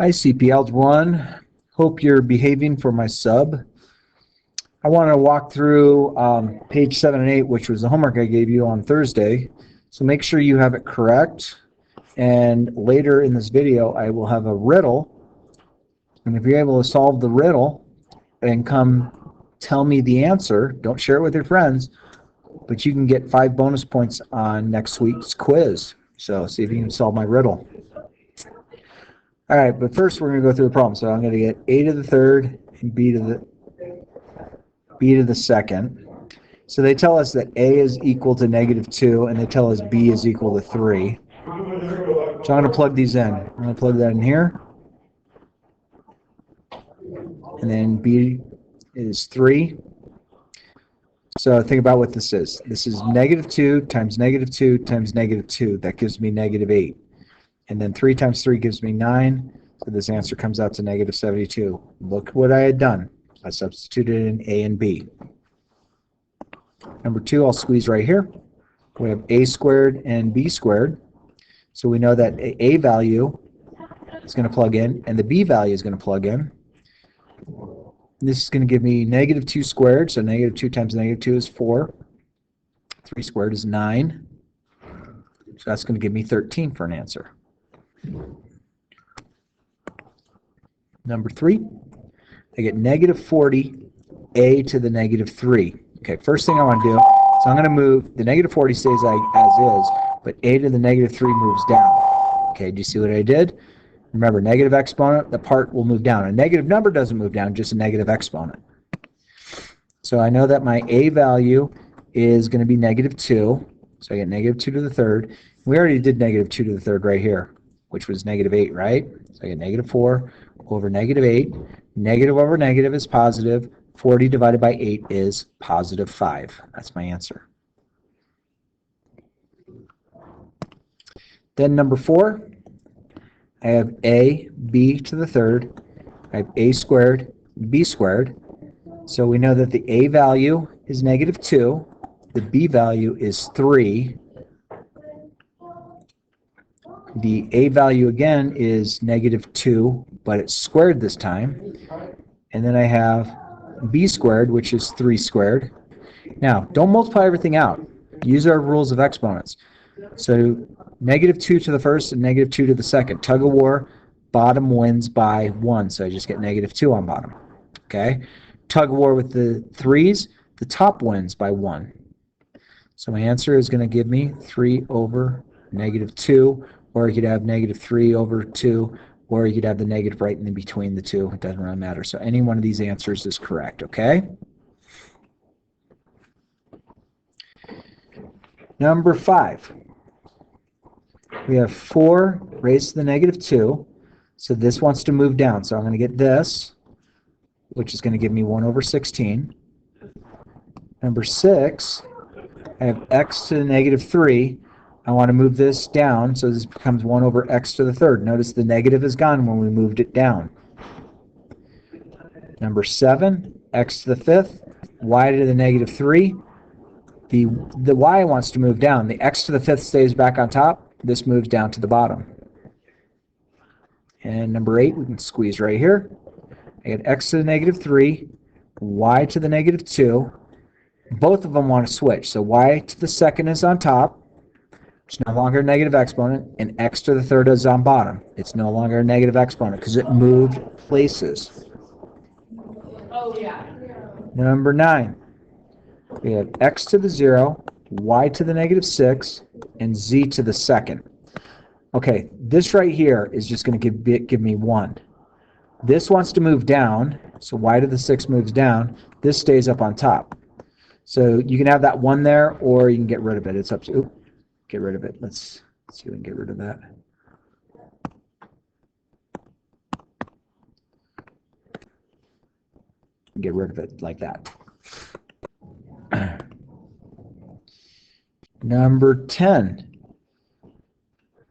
Hi, CP Algebra 1. Hope you're behaving for my sub. I want to walk through page 7 and 8, which was the homework I gave you on Thursday. So make sure you have it correct. And later in this video, I will have a riddle. And if you're able to solve the riddle and come tell me the answer, don't share it with your friends, but you can get 5 bonus points on next week's quiz. So see if you can solve my riddle. All right, but first we're going to go through the problem. So I'm going to get a to the third and b to the second. So they tell us that a is equal to -2, and they tell us b is equal to 3. So I'm going to plug these in. I'm going to plug that in here. And then b is 3. So think about what this is. This is -2 times -2 times -2. That gives me -8. And then 3 times 3 gives me 9. So this answer comes out to -72. Look what I had done. I substituted in a and b. Number 2, I'll squeeze right here. We have a squared and b squared. So we know that a value is going to plug in, and the b value is going to plug in. This is going to give me -2 squared, so -2 times -2 is 4. 3 squared is 9. So that's going to give me 13 for an answer. Number 3, I get -40 a to the -3. Okay, first thing I want to do is I'm going to move, the -40 stays as is, but a to the -3 moves down. Okay, do you see what I did? Remember, negative exponent, the part will move down. A negative number doesn't move down, just a negative exponent. So I know that my a value is going to be -2. So I get -2 to the third. We already did -2 to the third right here, which was -8, right? So I get -4 over -8. Negative over negative is positive. 40 divided by 8 is +5. That's my answer. Then number 4, I have a, b to the third. I have a squared, b squared. So we know that the a value is -2. The b value is 3. The a value again is -2, but it's squared this time. And then I have b squared, which is 3 squared. Now, don't multiply everything out. Use our rules of exponents. So -2 to the first and -2 to the second. Tug of war, bottom wins by 1. So I just get -2 on bottom. Okay? Tug of war with the 3's, the top wins by 1. So my answer is going to give me 3 over -2, or you could have -3 over 2, or you could have the negative right in between the two. It doesn't really matter. So any one of these answers is correct, okay? Number 5. We have 4 raised to the -2. So this wants to move down. So I'm going to get this, which is going to give me 1 over 16. Number 6, I have x to the -3. I want to move this down, so this becomes 1 over x to the third. Notice the negative is gone when we moved it down. Number 7, x to the 5th, y to the -3. The y wants to move down. The x to the 5th stays back on top. This moves down to the bottom. And number 8, we can squeeze right here. I get x to the -3, y to the -2. Both of them want to switch. So y to the second is on top. It's no longer a negative exponent, and x to the third is on bottom. It's no longer a negative exponent because it moved places. Oh, yeah. Number 9, we have x to the 0, y to the -6, and z to the second. Okay, this right here is just going to give me 1. This wants to move down, so y to the 6 moves down. This stays up on top. So you can have that 1 there, or you can get rid of it. It's up to you. Get rid of it. Let's see if we can get rid of that. Get rid of it like that. Number 10,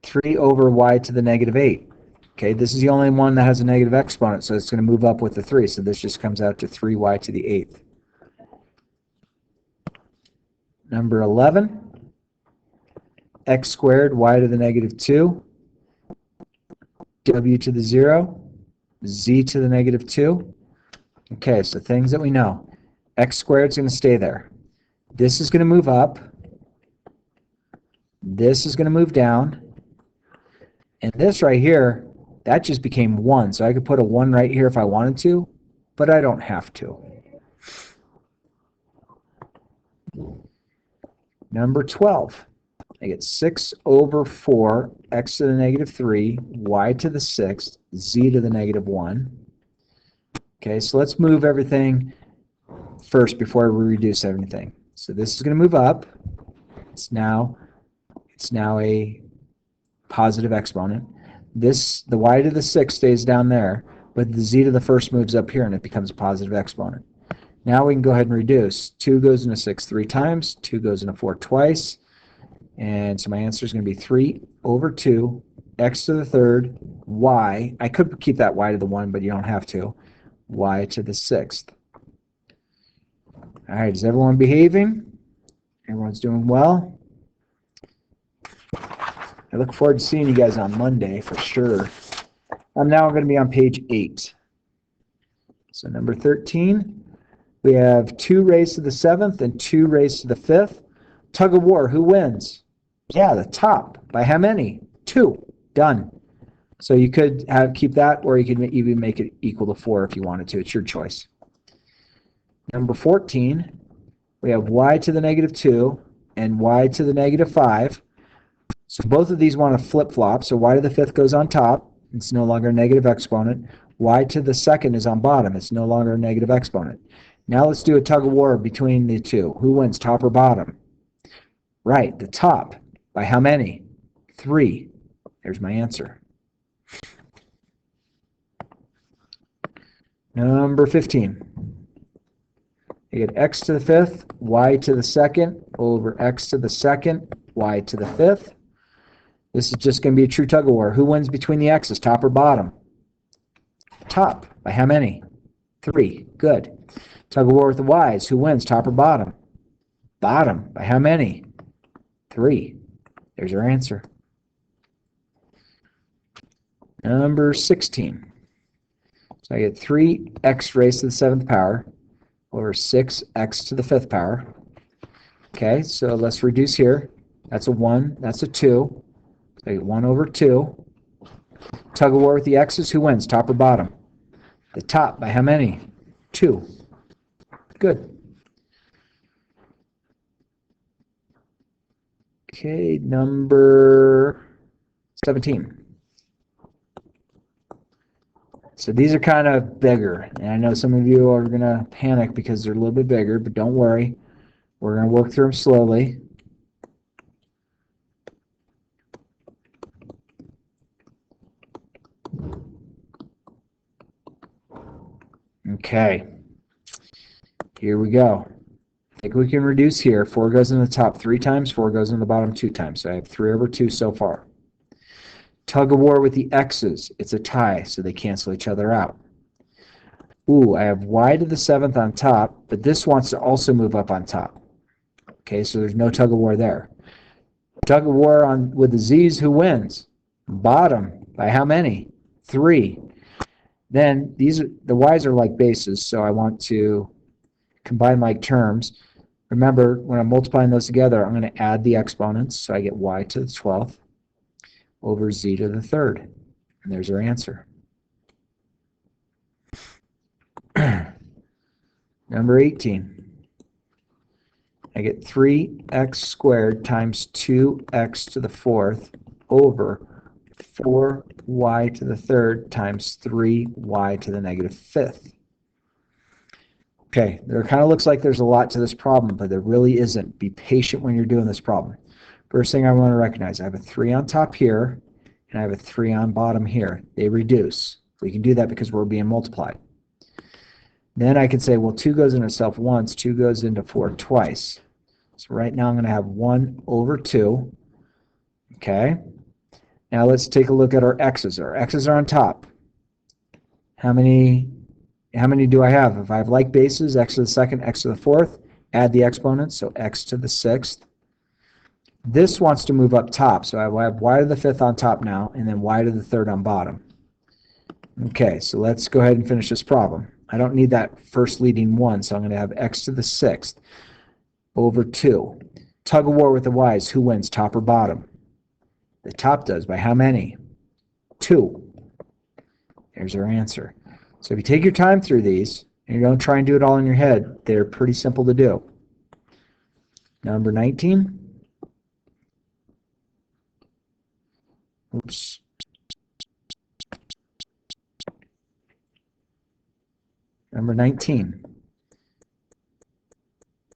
3 over y to the -8. Okay, this is the only one that has a negative exponent, so it's going to move up with the 3. So this just comes out to 3y to the 8th. Number 11, x squared, y to the -2. w to the 0, z to the negative 2. Okay, so things that we know. X squared is going to stay there. This is going to move up. This is going to move down. And this right here, that just became 1. So I could put a 1 right here if I wanted to, but I don't have to. Number 12. I get 6 over 4, x to the negative 3, y to the 6th, z to the negative 1. Okay, so let's move everything first before we reduce everything. So this is going to move up. It's now a positive exponent. The y to the 6th stays down there, but the z to the first moves up here and it becomes a positive exponent. Now we can go ahead and reduce. 2 goes into 6 3 times, 2 goes into 4 twice, and so my answer is going to be 3 over 2, x to the 3rd, y. I could keep that y to the 1, but you don't have to. Y to the 6th. All right, is everyone behaving? Everyone's doing well? I look forward to seeing you guys on Monday for sure. I'm now going to be on page 8. So number 13, we have 2 raised to the 7th and 2 raised to the 5th. Tug of war, who wins? Yeah, the top. By how many? 2. Done. So you could keep that, or you could even make it equal to 4 if you wanted to. It's your choice. Number 14, we have y to the negative 2 and y to the negative 5. So both of these want to flip-flop. So y to the 5th goes on top. It's no longer a negative exponent. Y to the 2nd is on bottom. It's no longer a negative exponent. Now let's do a tug of war between the two. Who wins, top or bottom? Right, the top. By how many? 3. There's my answer. Number 15. You get x to the 5th, y to the 2nd, over x to the 2nd, y to the 5th. This is just going to be a true tug of war. Who wins between the x's, top or bottom? Top. By how many? 3. Good. Tug of war with the y's. Who wins, top or bottom? Bottom. By how many? 3. There's your answer. Number 16. So I get 3x raised to the 7th power over 6x to the 5th power. Okay, so let's reduce here. That's a 1. That's a 2. So I get 1 over 2. Tug of war with the x's. Who wins, top or bottom? The top. By how many? 2. Good. Okay, number 17. So these are kind of bigger, and I know some of you are going to panic because they're a little bit bigger, but don't worry. We're going to work through them slowly. Okay, here we go. I think we can reduce here. 4 goes in the top 3 times, 4 goes in the bottom 2 times. So I have 3 over 2 so far. Tug of war with the x's. It's a tie, so they cancel each other out. Ooh, I have y to the 7th on top, but this wants to also move up on top. Okay, so there's no tug of war there. Tug of war with the z's. Who wins? Bottom. By how many? 3. Then the y's are like bases, so I want to combine like terms. Remember, when I'm multiplying those together, I'm going to add the exponents, so I get y to the 12th over z to the 3rd. And there's our answer. Number 18. I get 3x squared times 2x to the 4th over 4y to the 3rd times 3y to the negative 5th. Okay, there kind of looks like there's a lot to this problem, but there really isn't. Be patient when you're doing this problem. First thing I want to recognize, I have a 3 on top here, and I have a 3 on bottom here. They reduce. We can do that because we're being multiplied. Then I can say, well, 2 goes into itself once, 2 goes into 4 twice. So right now I'm going to have 1 over 2. Okay. Now let's take a look at our x's. Our x's are on top. How many do I have? If I have like bases, x to the 2nd, x to the 4th, add the exponents, so x to the 6th. This wants to move up top, so I have y to the 5th on top now, and then y to the 3rd on bottom. Okay, so let's go ahead and finish this problem. I don't need that first leading 1, so I'm going to have x to the 6th over 2. Tug of war with the y's. Who wins, top or bottom? The top does. By how many? 2. There's our answer. So if you take your time through these, and you don't try and do it all in your head, they're pretty simple to do. Number 19. Oops. Number 19.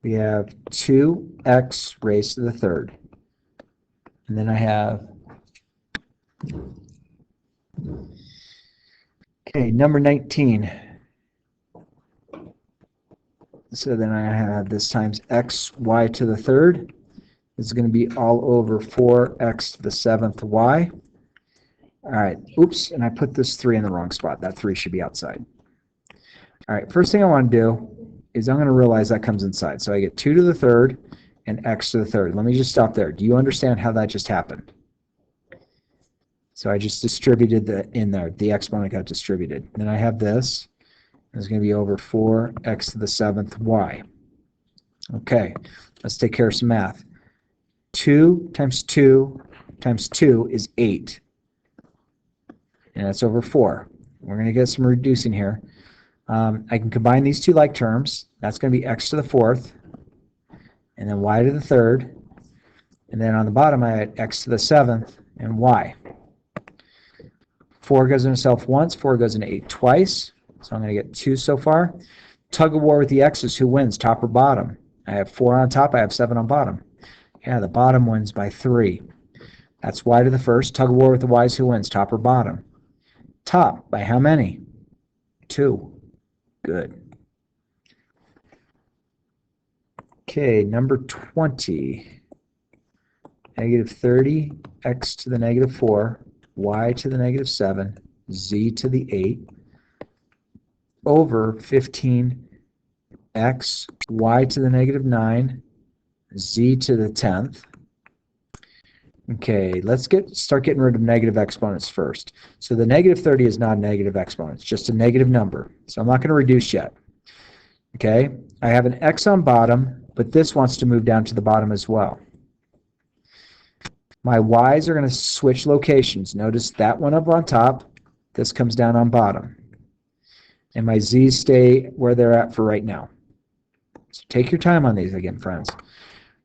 We have 2x raised to the 3rd. And then I have, okay, number 19. So then I have this times xy to the 3rd. This is going to be all over 4x to the 7th y. All right, oops, and I put this 3 in the wrong spot. That 3 should be outside. All right, first thing I want to do is I'm going to realize that comes inside. So I get 2 to the 3rd and x to the 3rd. Let me just stop there. Do you understand how that just happened? So I just distributed the in there. The exponent got distributed. Then I have this. It's going to be over 4x to the 7th y. Okay, let's take care of some math. 2 times 2 times 2 is 8. And that's over 4. We're going to get some reducing here. I can combine these two like terms. That's going to be x to the 4th, and then y to the 3rd. And then on the bottom, I had x to the 7th and y. 4 goes into itself once, 4 goes into 8 twice. So I'm going to get 2 so far. Tug of war with the x's. Who wins, top or bottom? I have 4 on top, I have 7 on bottom. Yeah, the bottom wins by 3. That's y to the 1st. Tug of war with the y's. Who wins, top or bottom? Top. By how many? 2. Good. Okay, number 20. Negative 30, x to the negative 4, y to the negative 7, z to the 8, over 15, x, y to the negative 9, z to the 10th. Okay, let's start getting rid of negative exponents first. So the negative 30 is not a negative exponent. It's just a negative number. So I'm not going to reduce yet. Okay, I have an x on bottom, but this wants to move down to the bottom as well. My y's are going to switch locations. Notice that one up on top. This comes down on bottom. And my z's stay where they're at for right now. So take your time on these again, friends.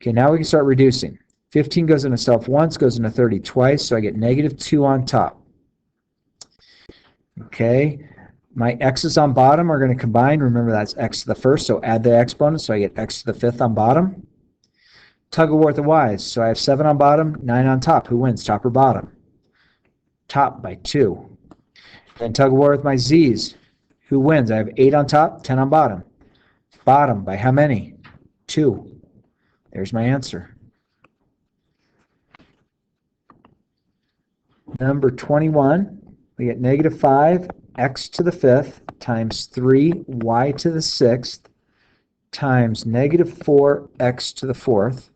Okay, now we can start reducing. 15 goes into itself once, goes into 30 twice, so I get negative 2 on top. Okay, my x's on bottom are going to combine. Remember, that's x to the 1st, so add the exponents, so I get x to the 5th on bottom. Tug of war with the y's, so I have 7 on bottom, 9 on top. Who wins, top or bottom? Top by 2. Then tug of war with my z's. Who wins? I have 8 on top, 10 on bottom. Bottom by how many? 2. There's my answer. Number 21, we get negative 5, x to the 5th, times 3, y to the 6th, times negative 4, x to the 4th.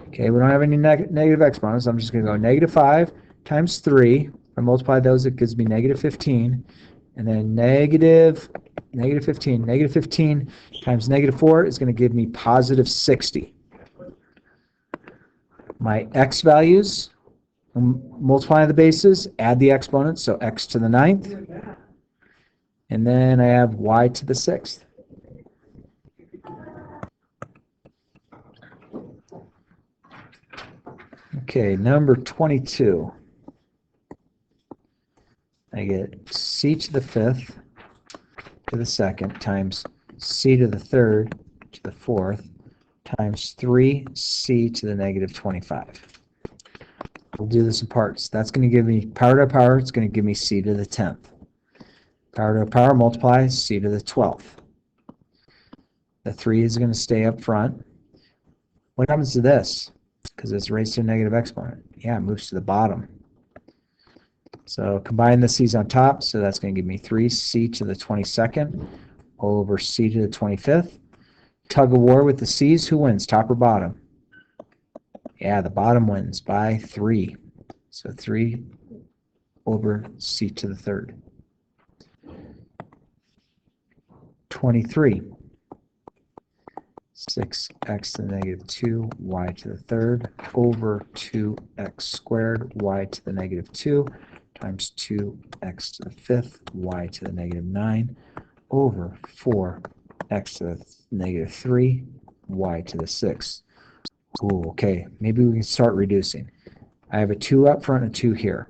Okay, we don't have any negative exponents. I'm just going to go negative 5 times 3. If I multiply those, it gives me negative 15. And then negative 15. Negative 15 times negative 4 is going to give me positive 60. My x values, multiply the bases, add the exponents, so x to the 9th. And then I have y to the 6th. Okay, number 22. I get c to the 5th to the 2nd times c to the 3rd to the 4th times 3c to the negative 25. We'll do this in parts. That's going to give me power to power. It's going to give me c to the 10th. Power to power multiplies c to the 12th. The 3 is going to stay up front. What happens to this? Because it's raised to a negative exponent. Yeah, it moves to the bottom. So combine the c's on top, so that's going to give me 3c to the 22nd over c to the 25th. Tug of war with the c's. Who wins, top or bottom? Yeah, the bottom wins by 3. So 3 over c to the 3rd. 23. 6x to the negative 2, y to the third, over 2x squared, y to the negative 2, times 2x to the fifth, y to the negative 9, over 4x to the negative 3, y to the sixth. Ooh, okay, maybe we can start reducing. I have a 2 up front and a 2 here.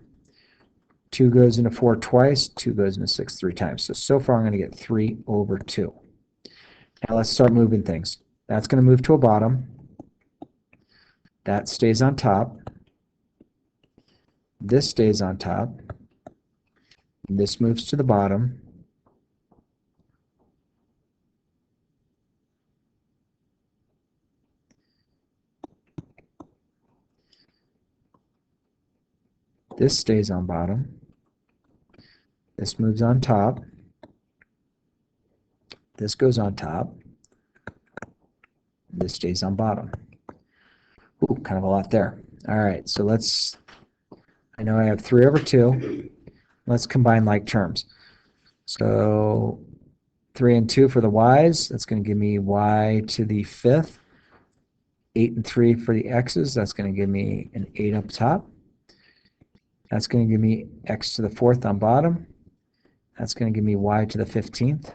2 goes into 4 twice, 2 goes into 6 3 times. So far I'm going to get 3 over 2. Now let's start moving things. That's going to move to a bottom. That stays on top. This stays on top. This moves to the bottom. This stays on bottom. This moves on top. This goes on top. This stays on bottom. Ooh, kind of a lot there. All right, so I know I have 3 over 2. Let's combine like terms. So 3 and 2 for the y's. That's going to give me y to the fifth. 8 and 3 for the x's. That's going to give me an 8 up top. That's going to give me x to the fourth on bottom. That's going to give me y to the 15th.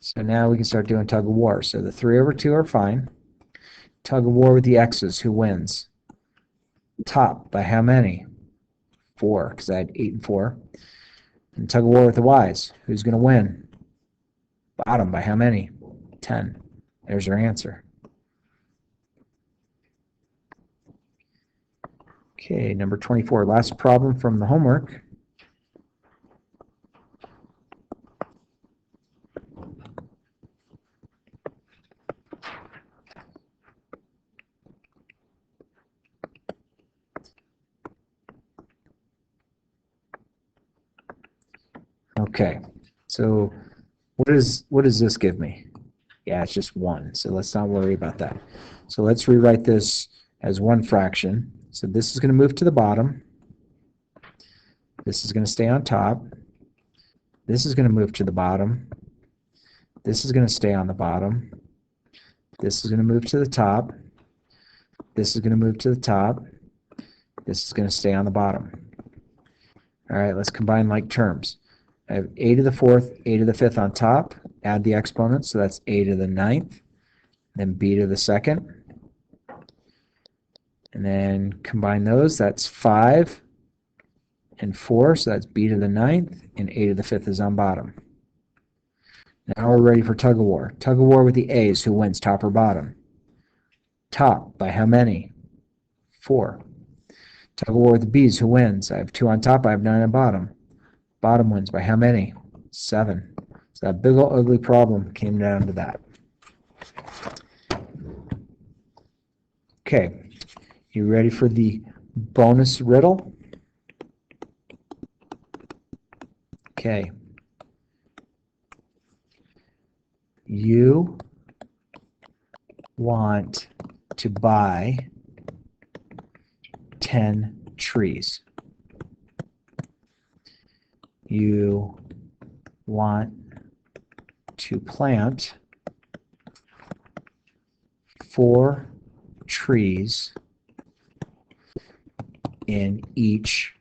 So now we can start doing tug of war. So the 3 over 2 are fine. Tug of war with the x's. Who wins? Top by how many? 4, because I had 8 and 4. And tug of war with the y's. Who's going to win? Bottom by how many? 10. There's our answer. Okay, number 24. Last problem from the homework. Okay, so what does this give me? Yeah, it's just 1, so let's not worry about that. So let's rewrite this as 1 fraction. So this is going to move to the bottom. This is going to stay on top. This is going to move to the bottom. This is going to stay on the bottom. This is going to move to the top. This is going to move to the top. This is going to stay on the bottom. All right, let's combine like terms. I have a to the fourth, a to the fifth on top. Add the exponents, so that's a to the ninth. Then b to the second. And then combine those, that's 5 and 4, so that's b to the ninth, and a to the fifth is on bottom. Now we're ready for tug of war. Tug of war with the a's. Who wins, top or bottom? Top by how many? 4. Tug of war with the b's. Who wins? I have 2 on top, I have 9 on bottom. Bottom wins by how many? 7. So that big old ugly problem came down to that. Okay, you ready for the bonus riddle? Okay. You want to buy 10 trees. You want to plant 4 trees in each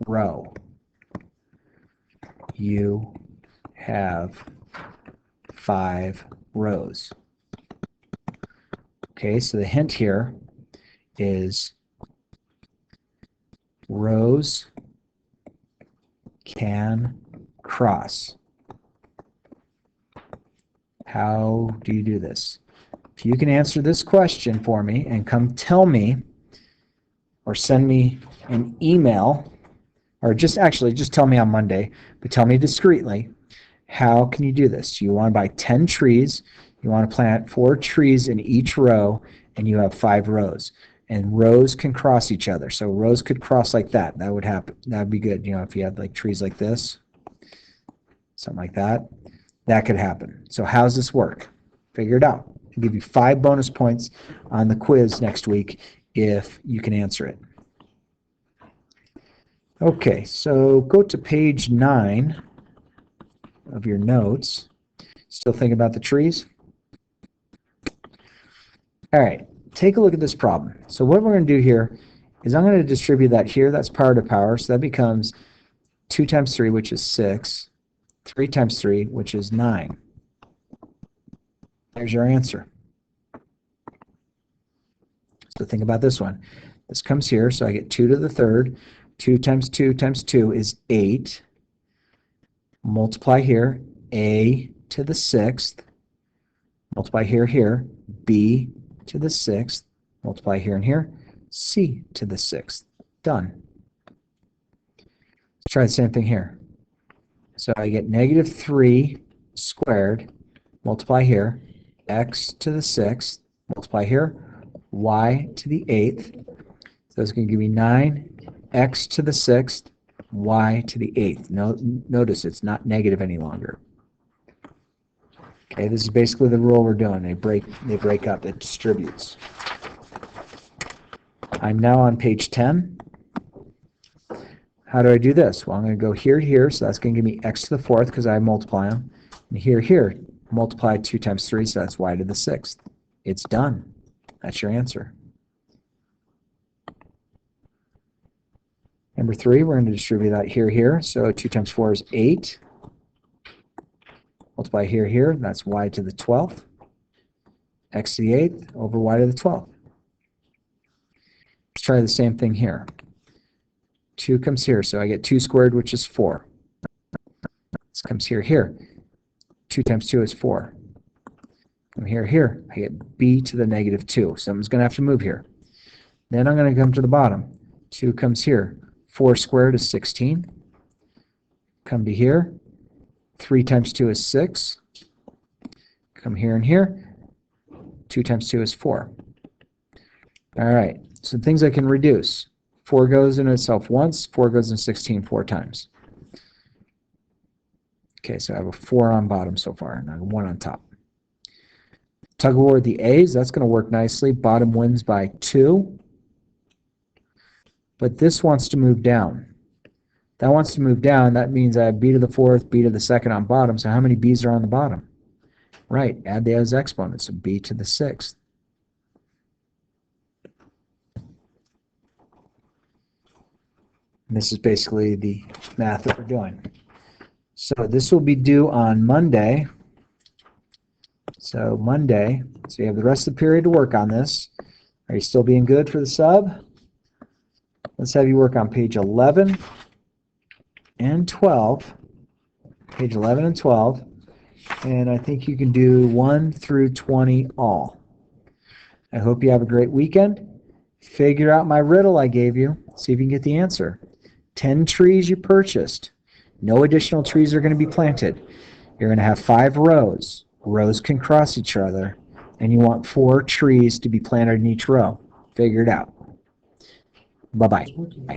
row. You have 5 rows. Okay, so the hint here is rows can cross. How do you do this? If you can answer this question for me and come tell me or send me an email, or just tell me on Monday, but tell me discreetly, how can you do this? You want to buy 10 trees, you want to plant 4 trees in each row, and you have 5 rows. And rows can cross each other. So rows could cross like that. That would happen. That would be good. You know, if you had like trees like this, something like that, that could happen. So how does this work? Figure it out. I'll give you 5 bonus points on the quiz next week if you can answer it. Okay, so go to page 9 of your notes. Still thinking about the trees? All right, take a look at this problem. So what we're going to do here is I'm going to distribute that here. That's power to power. So that becomes 2 times 3, which is 6. 3 times 3, which is 9. There's your answer. So think about this one. This comes here, so I get 2 to the third. 2 times 2 times 2 is 8. Multiply here, a to the 6th. Multiply here, here, b to the 6th. Multiply here and here, c to the 6th. Done. Let's try the same thing here. So I get negative 3 squared. Multiply here, x to the 6th. Multiply here, y to the 8th. So it's going to give me 9x to the 6th, y to the 8th. Notice it's not negative any longer. Okay, this is basically the rule we're doing. They break up, it distributes. I'm now on page 10. How do I do this? Well, I'm going to go here to here, so that's going to give me x to the 4th because I multiply them. And here, multiply 2 times 3, so that's y to the 6th. It's done. That's your answer. Number 3, we're going to distribute that here. So 2 times 4 is 8. Multiply here, that's y to the 12th. X to the 8th over y to the 12th. Let's try the same thing here. 2 comes here, so I get 2 squared, which is 4. This comes here. 2 times 2 is 4. Come here, I get b to the negative 2. Someone's going to have to move here. Then I'm going to come to the bottom. 2 comes here. 4 squared is 16. Come to here. 3 times 2 is 6. Come here and here. 2 times 2 is 4. All right, so things I can reduce. 4 goes in itself once. 4 goes in 16 4 times. Okay, so I have a 4 on bottom so far, and I have a 1 on top. Tug of war with the A's, that's going to work nicely. Bottom wins by 2. But this wants to move down. That wants to move down. That means I have b to the 4th, b to the 2nd on bottom. So how many b's are on the bottom? Right, add those exponents. So b to the 6th. And this is basically the math that we're doing. So this will be due on Monday. So Monday, so you have the rest of the period to work on this. Are you still being good for the sub? Let's have you work on page 11 and 12. Page 11 and 12. And I think you can do 1 through 20 all. I hope you have a great weekend. Figure out my riddle I gave you. See if you can get the answer. 10 trees you purchased. No additional trees are going to be planted. You're going to have 5 rows. Rows can cross each other. And you want 4 trees to be planted in each row. Figure it out. Bye-bye.